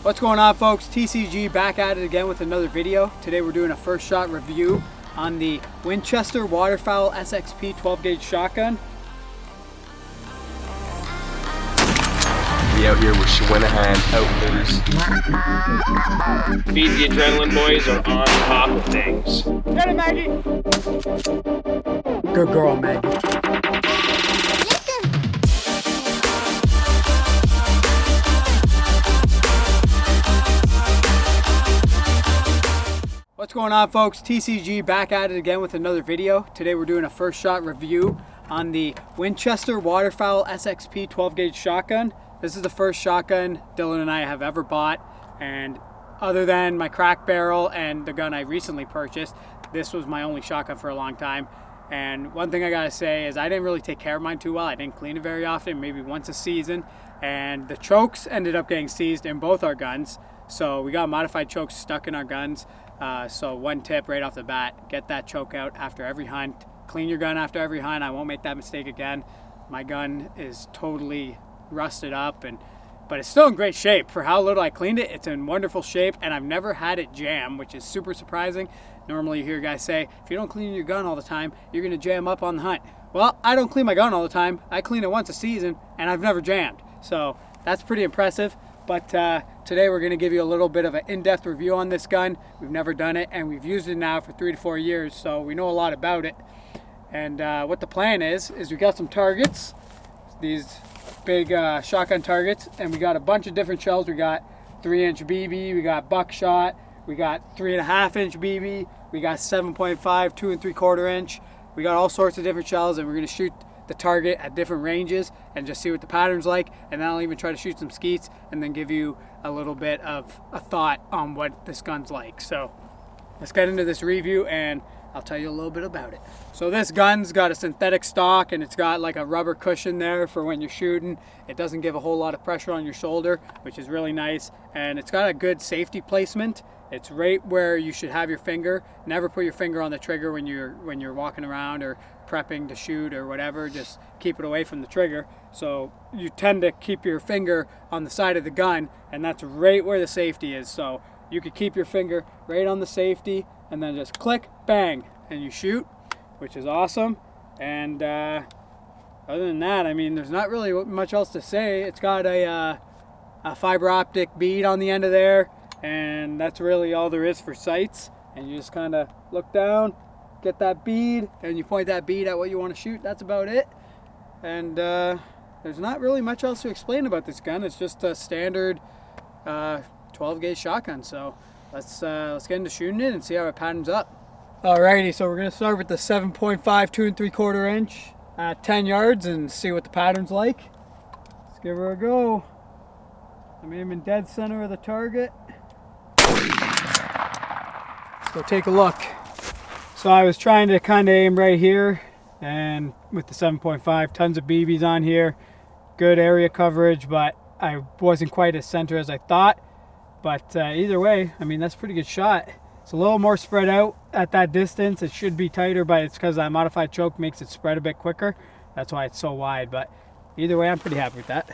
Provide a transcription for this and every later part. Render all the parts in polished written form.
What's going on, folks? TCG back at it again with another video. Today we're doing a first shot review on the Winchester Waterfowl SXP 12 gauge shotgun. We out here with Shawinihan Outfitters. Feed the adrenaline boys are on top of things. Get it, Maggie! Good girl, Maggie. What's going on, folks? TCG back at it again with another video. Today we're doing a first shot review on the Winchester Waterfowl SXP 12 gauge shotgun. This is the first shotgun Dylan and I have ever bought, and other than my crack barrel and the gun I recently purchased, this was my only shotgun for a long time. And one thing I gotta say is I didn't really take care of mine too well. I didn't clean it very often, maybe once a season, and the chokes ended up getting seized in both our guns. So we got modified chokes stuck in our guns. So one tip right off the bat, get that choke out after every hunt. Clean your gun after every hunt. I won't make that mistake again. My gun is totally rusted up, but it's still in great shape. For how little I cleaned it, it's in wonderful shape, and I've never had it jam, which is super surprising. Normally you hear guys say, if you don't clean your gun all the time, you're gonna jam up on the hunt. Well, I don't clean my gun all the time. I clean it once a season, and I've never jammed. So that's pretty impressive. But today we're going to give you a little bit of an in-depth review on this gun. We've never done it, and we've used it now for 3 to 4 years, so we know a lot about it. And what the plan is we got some targets, these big shotgun targets, and we got a bunch of different shells. We got 3-inch BB, we got buckshot, we got 3.5-inch BB, we got 7.5, 2 3/4 inch. We got all sorts of different shells, and we're going to shoot the target at different ranges and just see what the pattern's like, and then I'll even try to shoot some skeets and then give you a little bit of a thought on what this gun's like. So let's get into this review and I'll tell you a little bit about it. So this gun's got a synthetic stock, and it's got like a rubber cushion there for when you're shooting. It doesn't give a whole lot of pressure on your shoulder, which is really nice, and it's got a good safety placement. It's right where you should have your finger. Never put your finger on the trigger when you're walking around or prepping to shoot or whatever. Just keep it away from the trigger. So you tend to keep your finger on the side of the gun, and that's right where the safety is. So you could keep your finger right on the safety and then just click, bang, and you shoot, which is awesome. And other than that, I mean, there's not really much else to say. It's got a fiber optic bead on the end of there, and that's really all there is for sights. And you just kind of look down, get that bead, and you point that bead at what you want to shoot. That's about it. And there's not really much else to explain about this gun. It's just a standard 12 gauge shotgun. So let's get into shooting it and see how it patterns up. Alrighty, so we're gonna start with the 7.5, 2 3/4 inch at 10 yards and see what the pattern's like. Let's give her a go. I'm aiming dead center of the target. Let's go take a look. So I was trying to kind of aim right here, and with the 7.5, tons of BBs on here, good area coverage, but I wasn't quite as center as I thought. But either way, I mean, that's a pretty good shot. It's a little more spread out at that distance. It should be tighter, but it's because that modified choke makes it spread a bit quicker. That's why it's so wide, but either way, I'm pretty happy with that.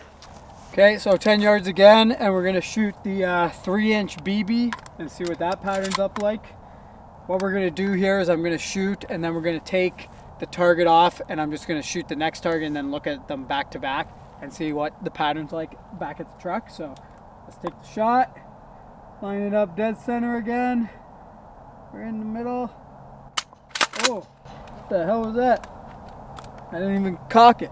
Okay, so 10 yards again, and we're gonna shoot the 3-inch BB and see what that pattern's up like. What we're gonna do here is I'm gonna shoot, and then we're gonna take the target off, and I'm just gonna shoot the next target and then look at them back to back and see what the pattern's like back at the truck. So let's take the shot, line it up dead center again. We're in the middle. Oh, what the hell was that? I didn't even cock it.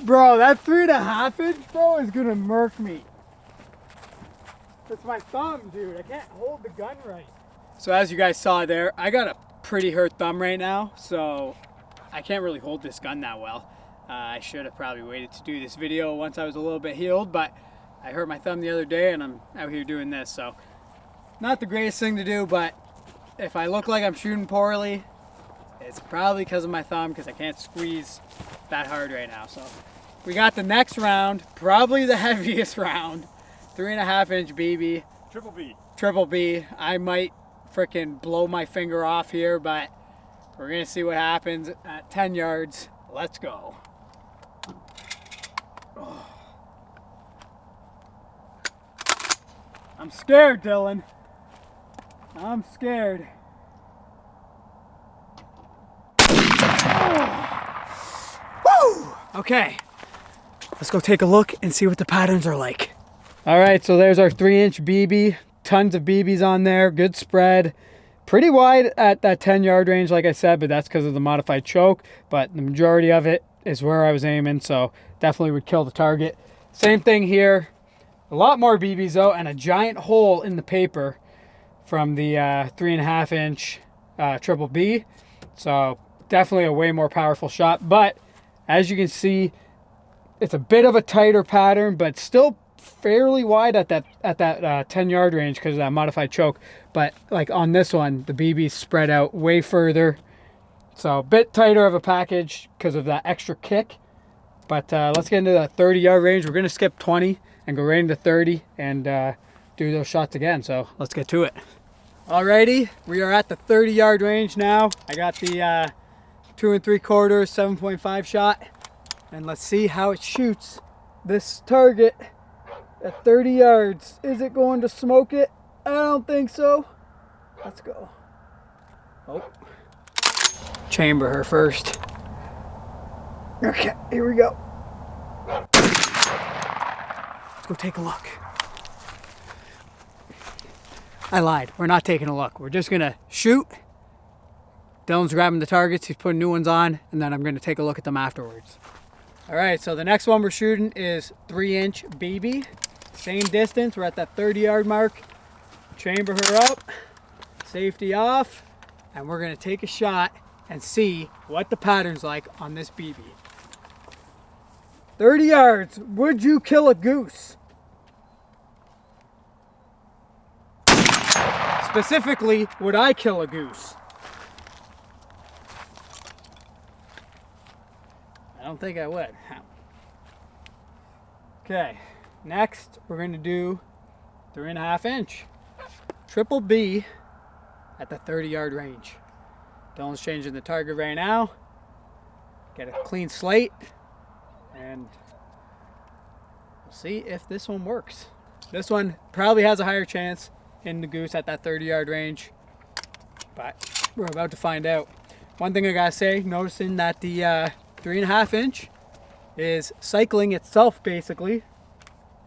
Bro, that 3.5 inch, bro, is gonna murk me. That's my thumb, dude. I can't hold the gun right. So as you guys saw there, I got a pretty hurt thumb right now, so I can't really hold this gun that well. I should have probably waited to do this video once I was a little bit healed, but I hurt my thumb the other day and I'm out here doing this, so not the greatest thing to do. But if I look like I'm shooting poorly, it's probably because of my thumb, because I can't squeeze that hard right now. So we got the next round, probably the heaviest round, 3.5 inch BB. Triple B. Triple B. I might freaking blow my finger off here, but We're gonna see what happens at 10 yards. Let's go. Oh. I'm scared, Dylan. I'm scared. Woo! Okay, let's go take a look and see what the patterns are like. All right, so there's our 3-inch BB. Tons of BBs on there, good spread. Pretty wide at that 10-yard range, like I said, but that's because of the modified choke. But the majority of it is where I was aiming, so definitely would kill the target. Same thing here. A lot more BBs though, and a giant hole in the paper from the 3.5-inch triple B. So definitely a way more powerful shot. But as you can see, it's a bit of a tighter pattern, but still fairly wide at that 10-yard range because of that modified choke. But like on this one, the BB's spread out way further, so a bit tighter of a package because of that extra kick. But let's get into the 30-yard range. We're gonna skip 20 and go right into 30 and do those shots again. So let's get to it. Alrighty, we are at the 30-yard range now. I got the 2 3/4 7.5 shot, and let's see how it shoots this target at 30 yards. Is it going to smoke it? I don't think so. Let's go. Oh, chamber her first. Okay, here we go. Let's go take a look. I lied. We're not taking a look. We're just gonna shoot. Dylan's grabbing the targets. He's putting new ones on, and then I'm gonna take a look at them afterwards. All right, so the next one we're shooting is 3-inch BB. Same distance. We're at that 30-yard mark. Chamber her up, safety off, and we're gonna take a shot and see what the pattern's like on this BB. 30 yards. Would you kill a goose? Specifically, would I kill a goose? I don't think I would. Okay, next we're going to do 3.5-inch triple B at the 30-yard range. Dylan's changing the target right now. Get a clean slate, and we'll see if this one works. This one probably has a higher chance in the goose at that 30-yard range, but we're about to find out. One thing I gotta say, noticing that the 3.5-inch is cycling itself basically,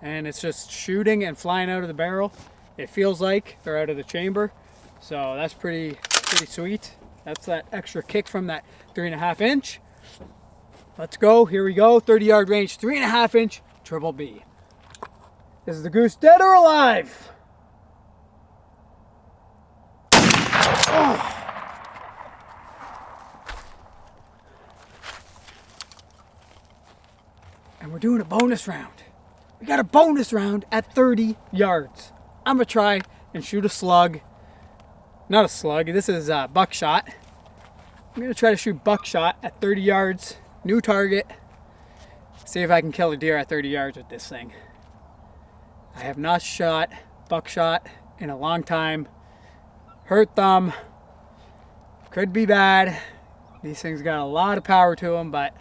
and it's just shooting and flying out of the barrel. It feels like they're out of the chamber, so that's pretty sweet. That's that extra kick from that 3.5-inch. Let's go. Here we go. 30-yard range, 3.5-inch triple B. Is the goose dead or alive? Oh. And we're doing a bonus round. We got a bonus round at 30 yards. I'm gonna try and shoot a slug. Not a slug, this is buckshot. I'm gonna try to shoot buckshot at 30 yards. New target. See if I can kill a deer at 30 yards with this thing. I have not shot buckshot in a long time. Hurt thumb. Could be bad. These things got a lot of power to them, but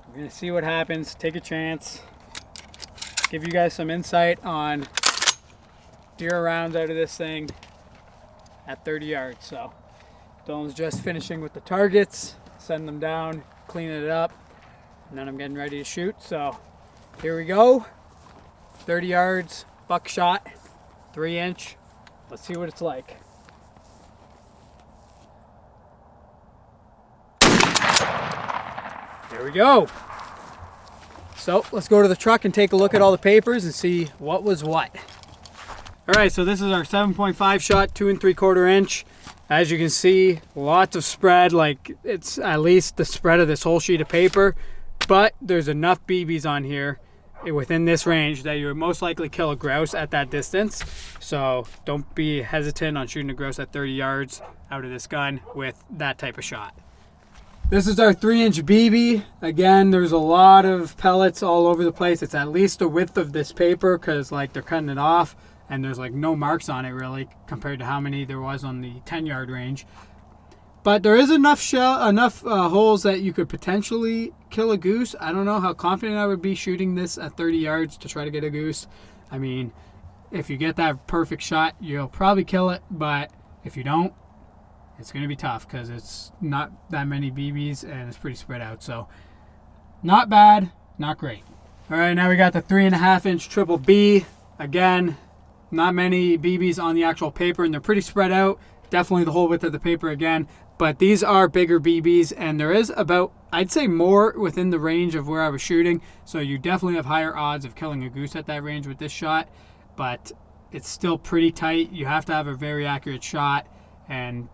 we're gonna see what happens. Take a chance. Give you guys some insight on deer rounds out of this thing at 30 yards. So Dylan's just finishing with the targets, setting them down, cleaning it up, and then I'm getting ready to shoot. So here we go. 30 yards, buckshot, 3-inch. Let's see what it's like. There we go. So let's go to the truck and take a look at all the papers and see what was what. All right, so this is our 7.5 shot, 2 3/4 inch. As you can see, lots of spread, like it's at least the spread of this whole sheet of paper, but there's enough BBs on here within this range that you would most likely kill a grouse at that distance. So don't be hesitant on shooting a grouse at 30 yards out of this gun with that type of shot. This is our 3-inch BB. Again, there's a lot of pellets all over the place. It's at least the width of this paper because like they're cutting it off and there's like no marks on it really compared to how many there was on the 10-yard range. But there is enough holes that you could potentially kill a goose. I don't know how confident I would be shooting this at 30 yards to try to get a goose. I mean, if you get that perfect shot, you'll probably kill it. But if you don't, it's going to be tough because it's not that many BBs and it's pretty spread out. So not bad, not great. All right, now we got the 3.5-inch triple B. Again, not many BBs on the actual paper and they're pretty spread out. Definitely the whole width of the paper again. But these are bigger BBs and there is about, I'd say, more within the range of where I was shooting. So you definitely have higher odds of killing a goose at that range with this shot. But it's still pretty tight. You have to have a very accurate shot and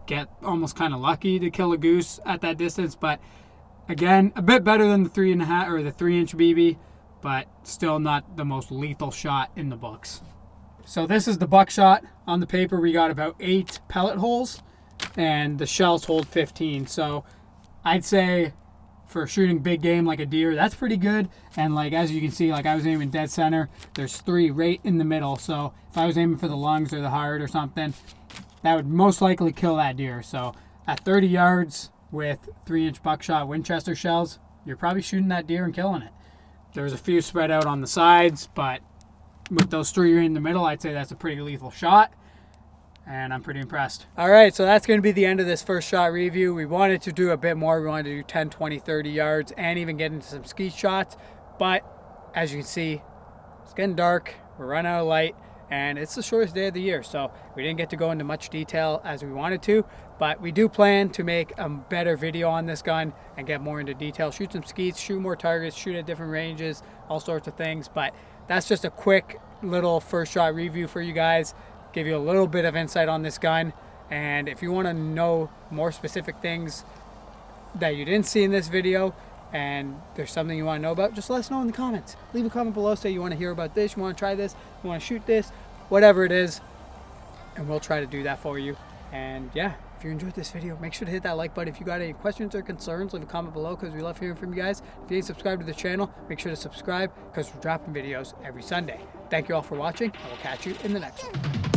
get almost kind of lucky to kill a goose at that distance. But again, a bit better than the 3.5 or the 3-inch BB, but still not the most lethal shot in the books. So this is the buckshot. On the paper, we got about 8 pellet holes, and the shells hold 15. So I'd say for shooting big game like a deer, that's pretty good. And like as you can see, like I was aiming dead center. There's 3 right in the middle. So if I was aiming for the lungs or the heart or something, that would most likely kill that deer. So at 30 yards with 3-inch buckshot Winchester shells, you're probably shooting that deer and killing it. There's a few spread out on the sides, but with those 3 right in the middle, I'd say that's a pretty lethal shot. And I'm pretty impressed. All right, so that's going to be the end of this first shot review. We wanted to do a bit more. We wanted to do 10, 20, 30 yards and even get into some skeet shots. But as you can see, it's getting dark. We're running out of light. And it's the shortest day of the year, so we didn't get to go into much detail as we wanted to, but we do plan to make a better video on this gun and get more into detail, shoot some skeets, shoot more targets, shoot at different ranges, all sorts of things. But that's just a quick little first shot review for you guys, give you a little bit of insight on this gun. And if you want to know more specific things that you didn't see in this video, and there's something you want to know about, just let us know in the comments. Leave a comment below, say you want to hear about this, you want to try this, you want to shoot this, whatever it is, and we'll try to do that for you. And yeah, if you enjoyed this video, make sure to hit that like button. If you got any questions or concerns, leave a comment below because we love hearing from you guys. If you ain't subscribed to the channel, make sure to subscribe because we're dropping videos every Sunday. Thank you all for watching, and we'll catch you in the next one.